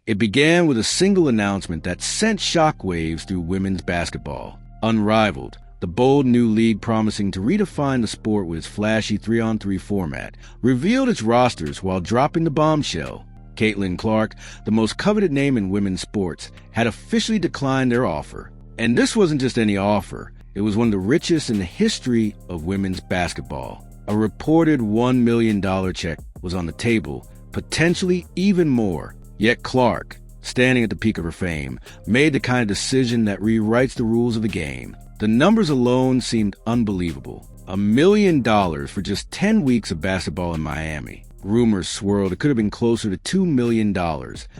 It began with a single announcement that sent shockwaves through women's basketball. Unrivaled, the bold new league promising to redefine the sport with its flashy 3-on-3 format, revealed its rosters while dropping the bombshell. Caitlin Clark, the most coveted name in women's sports, had officially declined their offer. And this wasn't just any offer. It was one of the richest in the history of women's basketball. A reported $1 million check was on the table, potentially even more. Yet Clark, standing at the peak of her fame, made the kind of decision that rewrites the rules of the game. The numbers alone seemed unbelievable. $1 million for just 10 weeks of basketball in Miami. Rumors swirled it could have been closer to $2 million,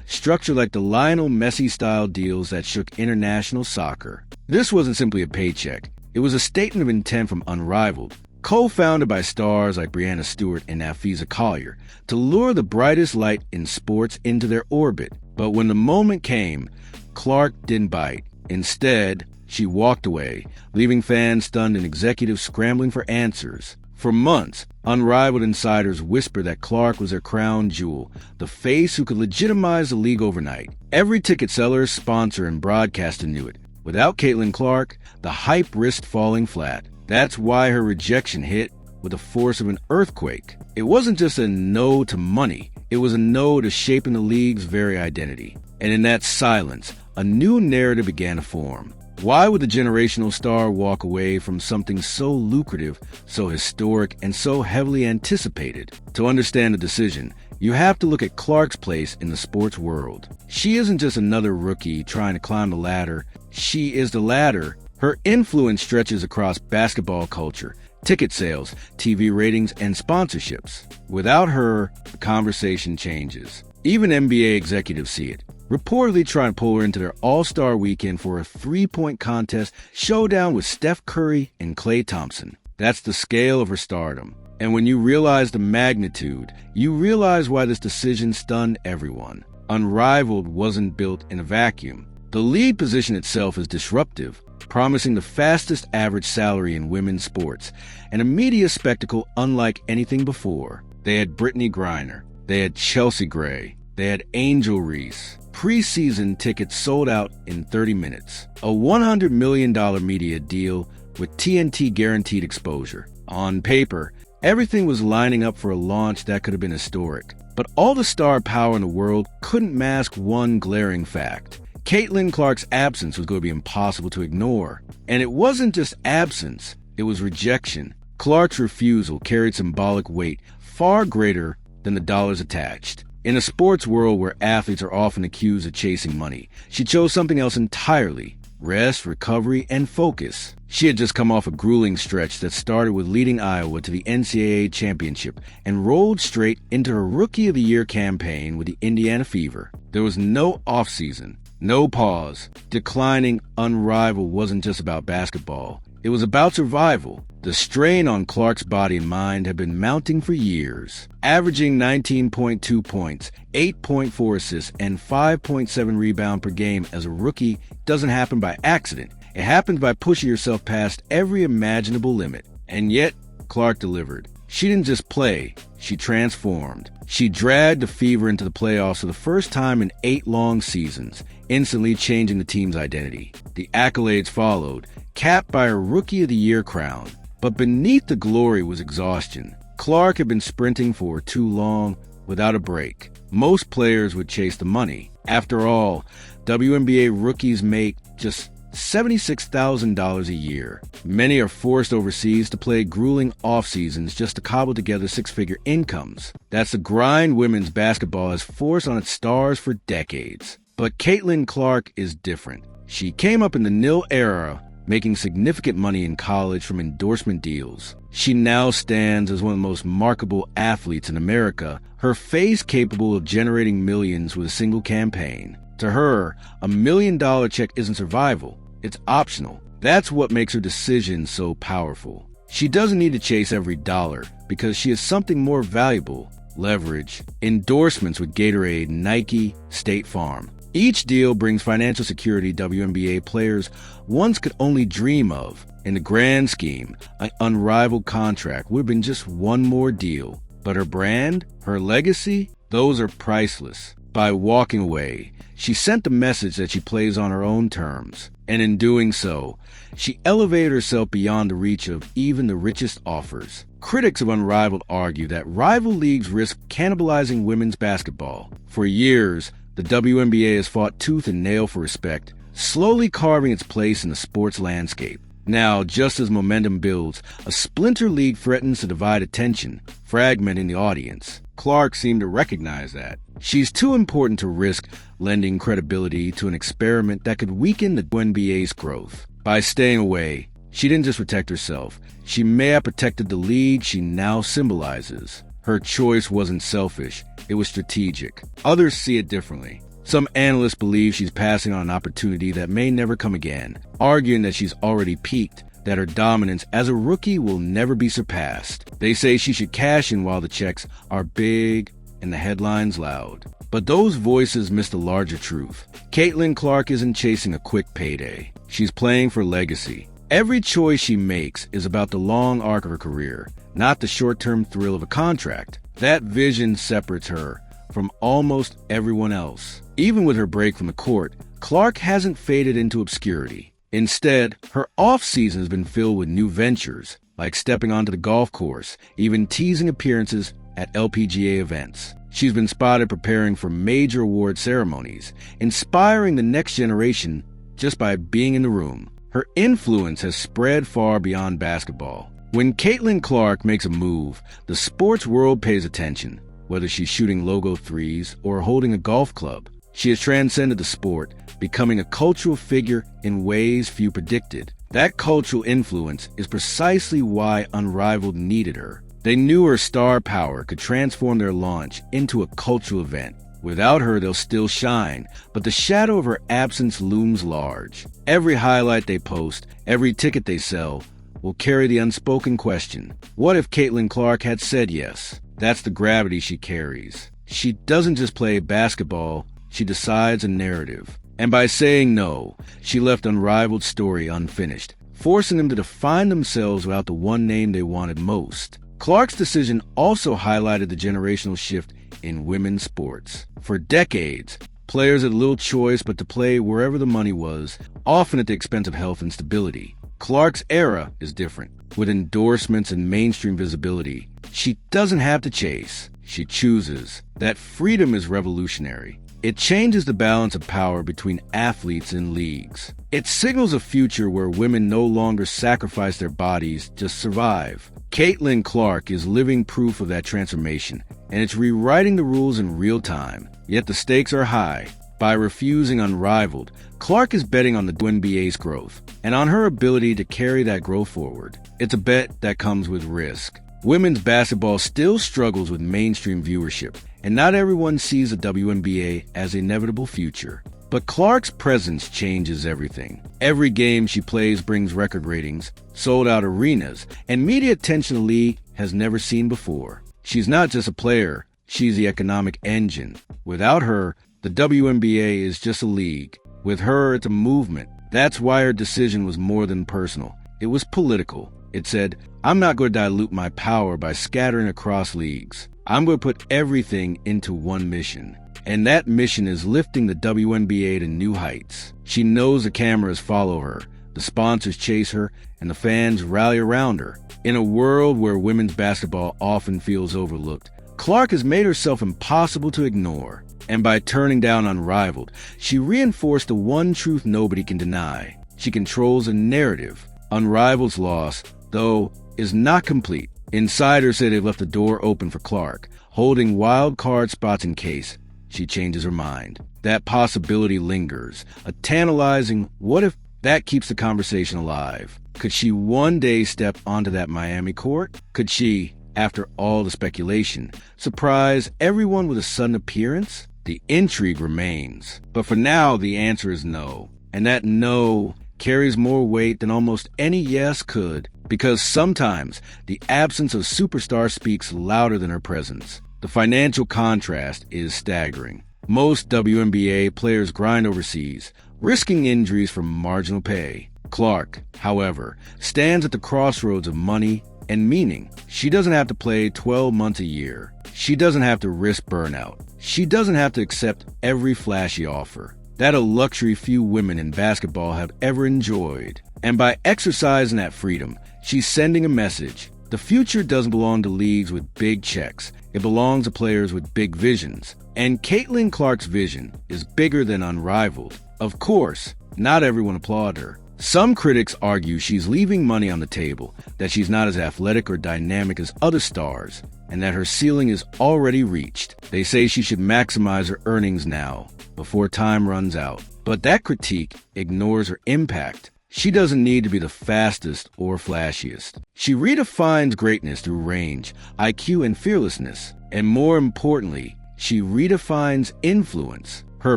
structured like the Lionel Messi-style deals that shook international soccer. This wasn't simply a paycheck. It was a statement of intent from Unrivaled, co-founded by stars like Breanna Stewart and Afisa Collier, to lure the brightest light in sports into their orbit. But when the moment came, Clark didn't bite. Instead, she walked away, leaving fans stunned and executives scrambling for answers. For months, Unrivaled insiders whispered that Clark was their crown jewel, the face who could legitimize the league overnight. Every ticket seller, sponsor, and broadcaster knew it. Without Caitlin Clark, the hype risked falling flat. That's why her rejection hit with the force of an earthquake. It wasn't just a no to money, it was a no to shaping the league's very identity. And in that silence, a new narrative began to form. Why would the generational star walk away from something so lucrative, so historic, and so heavily anticipated? To understand the decision, you have to look at Clark's place in the sports world. She isn't just another rookie trying to climb the ladder. She is the ladder. Her influence stretches across basketball culture, ticket sales, TV ratings, and sponsorships. Without her, the conversation changes. Even NBA executives see it, reportedly trying to pull her into their All-Star weekend for a three-point contest showdown with Steph Curry and Klay Thompson. That's the scale of her stardom. And when you realize the magnitude, you realize why this decision stunned everyone. Unrivaled wasn't built in a vacuum. The league position itself is disruptive, promising the fastest average salary in women's sports, and a media spectacle unlike anything before. They had Brittany Griner, they had Chelsea Gray, they had Angel Reese. Preseason tickets sold out in 30 minutes. A $100 million media deal with TNT guaranteed exposure. On paper, everything was lining up for a launch that could have been historic. But all the star power in the world couldn't mask one glaring fact. Caitlin Clark's absence was going to be impossible to ignore. And it wasn't just absence, it was rejection. Clark's refusal carried symbolic weight far greater than the dollars attached. In a sports world where athletes are often accused of chasing money, she chose something else entirely: rest, recovery, and focus. She had just come off a grueling stretch that started with leading Iowa to the NCAA championship and rolled straight into her Rookie of the Year campaign with the Indiana Fever. There was no offseason, no pause. Declining Unrivaled wasn't just about basketball. It was about survival. The strain on Clark's body and mind had been mounting for years. Averaging 19.2 points, 8.4 assists, and 5.7 rebounds per game as a rookie doesn't happen by accident. It happens by pushing yourself past every imaginable limit. And yet, Clark delivered. She didn't just play, she transformed. She dragged the Fever into the playoffs for the first time in 8 long seasons, instantly changing the team's identity. The accolades followed, capped by a Rookie of the Year crown. But beneath the glory was exhaustion. Clark had been sprinting for too long, without a break. Most players would chase the money. After all, WNBA rookies make just $76,000 a year. Many are forced overseas to play grueling off-seasons just to cobble together six-figure incomes. That's the grind women's basketball has forced on its stars for decades. But Caitlin Clark is different. She came up in the nil era, making significant money in college from endorsement deals. She now stands as one of the most marketable athletes in America, her face capable of generating millions with a single campaign. To her, $1 million check isn't survival, it's optional. That's what makes her decision so powerful. She doesn't need to chase every dollar because she has something more valuable: leverage, endorsements with Gatorade, Nike, State Farm. Each deal brings financial security WNBA players once could only dream of. In the grand scheme, an Unrivaled contract would have been just one more deal. But her brand, her legacy, those are priceless. By walking away, she sent the message that she plays on her own terms, and in doing so, she elevated herself beyond the reach of even the richest offers. Critics of Unrivaled argue that rival leagues risk cannibalizing women's basketball. For years, the WNBA has fought tooth and nail for respect, slowly carving its place in the sports landscape. Now, just as momentum builds, a splinter league threatens to divide attention, fragmenting the audience. Clark seemed to recognize that. She's too important to risk lending credibility to an experiment that could weaken the WNBA's growth. By staying away, she didn't just protect herself. She may have protected the league she now symbolizes. Her choice wasn't selfish. It was strategic. Others see it differently. Some analysts believe she's passing on an opportunity that may never come again, arguing that she's already peaked, that her dominance as a rookie will never be surpassed. They say she should cash in while the checks are big and the headlines loud. But those voices miss the larger truth. Caitlin Clark isn't chasing a quick payday. She's playing for legacy. Every choice she makes is about the long arc of her career, not the short-term thrill of a contract. That vision separates her from almost everyone else. Even with her break from the court, Clark hasn't faded into obscurity. Instead, her off-season has been filled with new ventures, like stepping onto the golf course, even teasing appearances at LPGA events. She's been spotted preparing for major award ceremonies, inspiring the next generation just by being in the room. Her influence has spread far beyond basketball. When Caitlin Clark makes a move, the sports world pays attention, whether she's shooting logo threes or holding a golf club. She has transcended the sport, becoming a cultural figure in ways few predicted. That cultural influence is precisely why Unrivaled needed her. They knew her star power could transform their launch into a cultural event. Without her, they'll still shine, but the shadow of her absence looms large. Every highlight they post, every ticket they sell, will carry the unspoken question, what if Caitlin Clark had said yes? That's the gravity she carries. She doesn't just play basketball, she decides a narrative. And by saying no, she left Unrivaled's story unfinished, forcing them to define themselves without the one name they wanted most. Clark's decision also highlighted the generational shift in women's sports. For decades, players had little choice but to play wherever the money was, often at the expense of health and stability. Clark's era is different. With endorsements and mainstream visibility, she doesn't have to chase. She chooses. That freedom is revolutionary. It changes the balance of power between athletes and leagues. It signals a future where women no longer sacrifice their bodies to survive. Caitlin Clark is living proof of that transformation, and it's rewriting the rules in real time. Yet the stakes are high. By refusing Unrivaled, Clark is betting on the WNBA's growth, and on her ability to carry that growth forward. It's a bet that comes with risk. Women's basketball still struggles with mainstream viewership, and not everyone sees the WNBA as an inevitable future. But Clark's presence changes everything. Every game she plays brings record ratings, sold-out arenas, and media attention the league has never seen before. She's not just a player, she's the economic engine. Without her, the WNBA is just a league. With her, it's a movement. That's why her decision was more than personal. It was political. It said, I'm not going to dilute my power by scattering across leagues. I'm going to put everything into one mission. And that mission is lifting the WNBA to new heights. She knows the cameras follow her, the sponsors chase her, and the fans rally around her. In a world where women's basketball often feels overlooked, Clark has made herself impossible to ignore. And by turning down Unrivaled, she reinforced the one truth nobody can deny. She controls a narrative. Unrivaled's loss, though, is not complete. Insiders say they've left the door open for Clark, holding wild card spots in case she changes her mind. That possibility lingers, a tantalizing what if that keeps the conversation alive. Could she one day step onto that Miami court? Could she, after all the speculation, surprise everyone with a sudden appearance? The intrigue remains. But for now, the answer is no. And that no carries more weight than almost any yes could, because sometimes the absence of superstar speaks louder than her presence. The financial contrast is staggering. Most WNBA players grind overseas, risking injuries from marginal pay. Clark, however, stands at the crossroads of money and meaning. She doesn't have to play 12 months a year. She doesn't have to risk burnout. she doesn't have to accept every flashy offer. That's a luxury few women in basketball have ever enjoyed. And by exercising that freedom, she's sending a message. The future doesn't belong to leagues with big checks. It belongs to players with big visions. And Caitlin Clark's vision is bigger than Unrivaled. Of course, not everyone applaud her. Some critics argue she's leaving money on the table, that she's not as athletic or dynamic as other stars, and that her ceiling is already reached. They say she should maximize her earnings now, before time runs out. But that critique ignores her impact. She doesn't need to be the fastest or flashiest. She redefines greatness through range, IQ, and fearlessness. And more importantly, she redefines influence. Her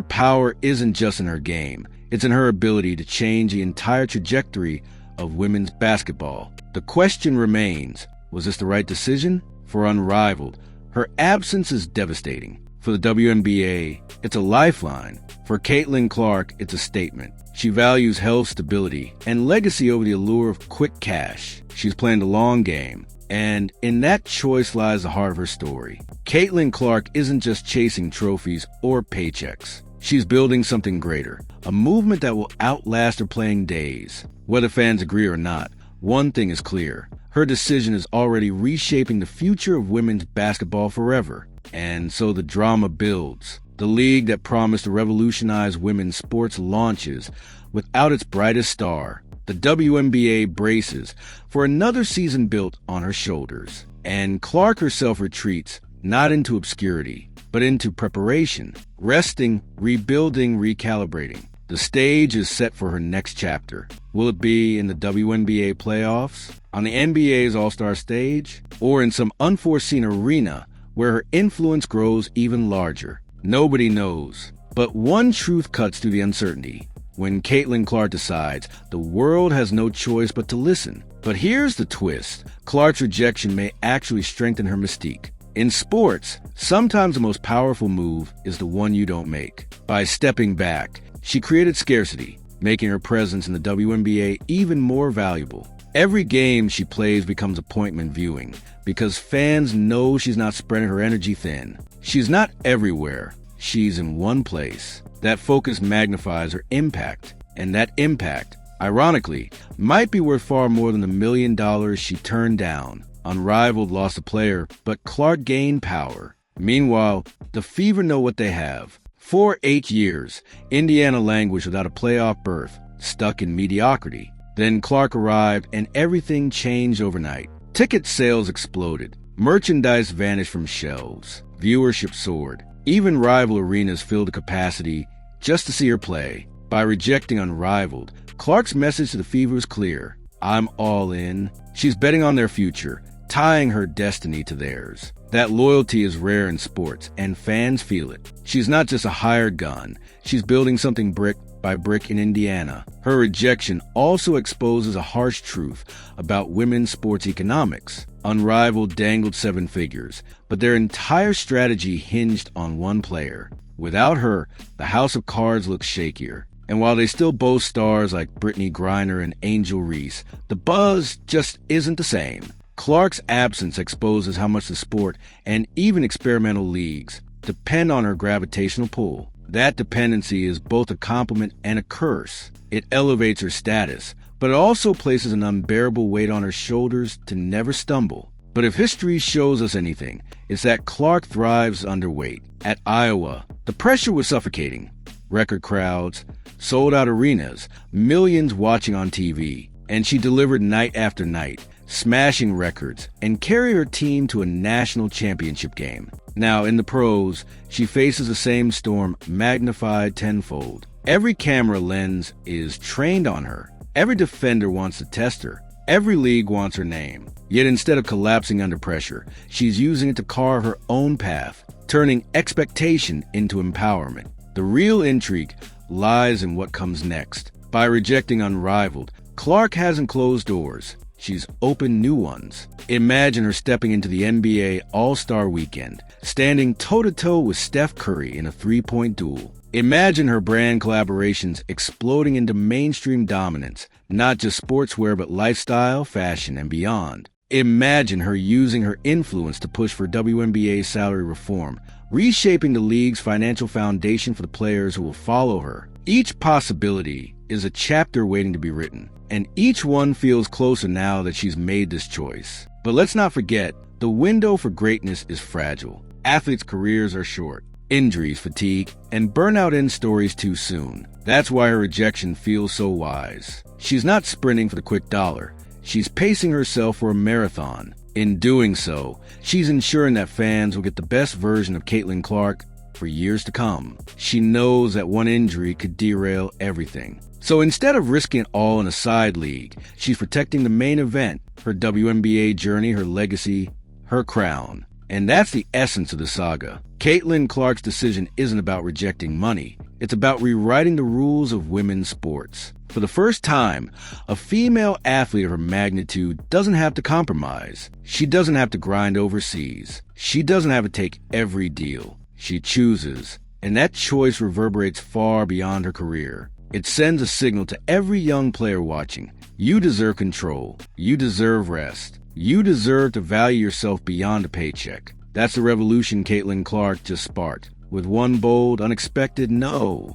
power isn't just in her game. It's in her ability to change the entire trajectory of women's basketball. The question remains, was this the right decision? For Unrivaled, her absence is devastating. For the WNBA, it's a lifeline. For Caitlin Clark, it's a statement. She values health, stability, and legacy over the allure of quick cash. She's playing the long game, and in that choice lies the heart of her story. Caitlin Clark isn't just chasing trophies or paychecks. She's building something greater, a movement that will outlast her playing days. Whether fans agree or not, one thing is clear. Her decision is already reshaping the future of women's basketball forever. And so the drama builds. The league that promised to revolutionize women's sports launches without its brightest star. The WNBA braces for another season built on her shoulders. And Clark herself retreats, not into obscurity, but into preparation, resting, rebuilding, recalibrating. The stage is set for her next chapter. Will it be in the WNBA playoffs, on the NBA's All-Star stage, or in some unforeseen arena where her influence grows even larger? Nobody knows. But one truth cuts through the uncertainty. When Caitlin Clark decides, the world has no choice but to listen. But here's the twist. Clark's rejection may actually strengthen her mystique. In sports, sometimes the most powerful move is the one you don't make. By stepping back, she created scarcity, making her presence in the WNBA even more valuable. Every game she plays becomes appointment viewing, because fans know she's not spreading her energy thin. She's not everywhere. She's in one place. That focus magnifies her impact, and that impact, ironically, might be worth far more than the $1 million she turned down. Unrivaled lost a player, but Clark gained power. Meanwhile, the Fever know what they have. For 8 years, Indiana languished without a playoff berth, stuck in mediocrity. Then Clark arrived, and everything changed overnight. Ticket sales exploded. Merchandise vanished from shelves. Viewership soared. Even rival arenas filled to capacity just to see her play. By rejecting Unrivaled, Clark's message to the Fever is clear. I'm all in. She's betting on their future, tying her destiny to theirs. That loyalty is rare in sports, and fans feel it. She's not just a hired gun. She's building something brick by brick in Indiana. Her rejection also exposes a harsh truth about women's sports economics. Unrivaled dangled 7 figures, but their entire strategy hinged on one player. Without her, the house of cards looks shakier. And while they still boast stars like Brittany Griner and Angel Reese, the buzz just isn't the same. Clark's absence exposes how much the sport, and even experimental leagues, depend on her gravitational pull. That dependency is both a compliment and a curse. It elevates her status, but it also places an unbearable weight on her shoulders to never stumble. But if history shows us anything, it's that Clark thrives underweight. At Iowa, the pressure was suffocating. Record crowds, sold-out arenas, millions watching on TV, and she delivered night after night, smashing records, and carried her team to a national championship game. Now, in the pros, she faces the same storm magnified tenfold. Every camera lens is trained on her. Every defender wants to test her. Every league wants her name. Yet instead of collapsing under pressure, she's using it to carve her own path, turning expectation into empowerment. The real intrigue lies in what comes next. By rejecting Unrivaled, Clark hasn't closed doors. She's opened new ones. Imagine her stepping into the NBA All-Star Weekend, standing toe-to-toe with Steph Curry in a three-point duel. Imagine her brand collaborations exploding into mainstream dominance, not just sportswear but lifestyle, fashion, and beyond. Imagine her using her influence to push for WNBA salary reform, reshaping the league's financial foundation for the players who will follow her. Each possibility is a chapter waiting to be written, and each one feels closer now that she's made this choice. But let's not forget, the window for greatness is fragile. Athletes' careers are short. Injuries, fatigue, and burnout end stories too soon. That's why her rejection feels so wise. She's not sprinting for the quick dollar. She's pacing herself for a marathon. In doing so, she's ensuring that fans will get the best version of Caitlin Clark for years to come. She knows that one injury could derail everything. So instead of risking it all in a side league, she's protecting the main event, her WNBA journey, her legacy, her crown. And that's the essence of the saga. Caitlin Clark's decision isn't about rejecting money. It's about rewriting the rules of women's sports. For the first time, a female athlete of her magnitude doesn't have to compromise. She doesn't have to grind overseas. She doesn't have to take every deal. She chooses, and that choice reverberates far beyond her career. It sends a signal to every young player watching. You deserve control. You deserve rest. You deserve to value yourself beyond a paycheck. That's the revolution Caitlin Clark just sparked, with one bold, unexpected no.